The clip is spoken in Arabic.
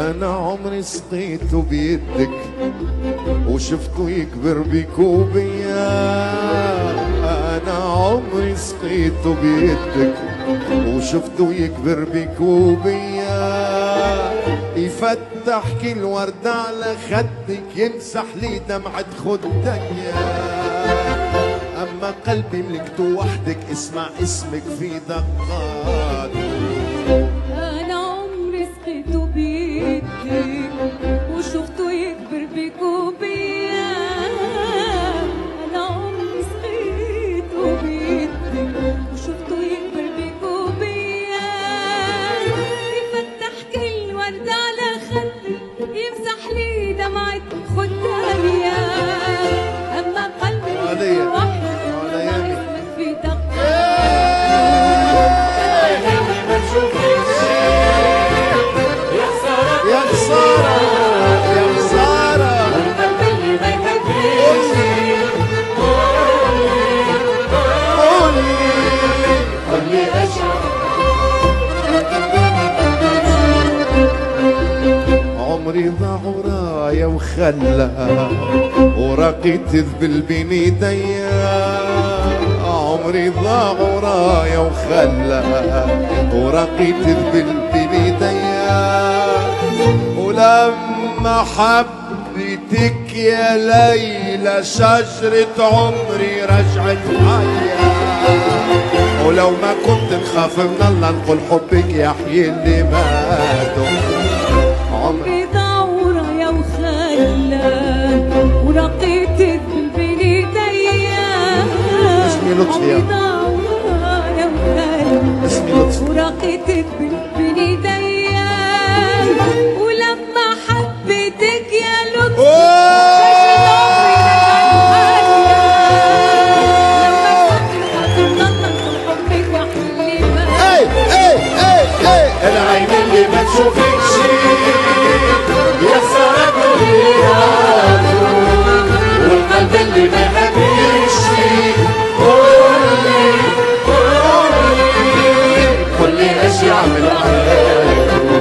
أنا عمري سقيته بيدك وشفته يكبر بيك وبيا. أنا عمري سقيته بيدك وشفته يكبر بيك وبيا. يفتح كل وردة على خدك يمسح لي دمعة خدك. أما قلبي ملكته وحدك اسمع اسمك في دقات. أنا عمري سقيته بيدك وشفته يكبر بيك وبيا. أنا عمري سقيته بيدك وشفته يكبر بيك وبيا. يفتح كل وردة على خدك يمسح لي دمعة خدايا. أما قلبي وحدك اسمك في يا خسارة يا خسارة قولي عمري ضاع ورايا وخلى ورقيت ذبل بين ايديا. عمري ضاع ورايا وخلى ورقيت ذبل بين ايديا. ولما حبيتك يا ليلى شجرة عمري رجعت حية. ولو ما كنت نخاف من الله نقول حبك يحيي اللي ماتوا. عمري ضاع ورايا وخلى ورقيت بين ايديا. اسمي لطفي. عمري ضاع ورايا وخلى اسمي لطفي ورقيت بين ايديا. ولما حبيتك يا لطفي العين اللي ما تشوفكش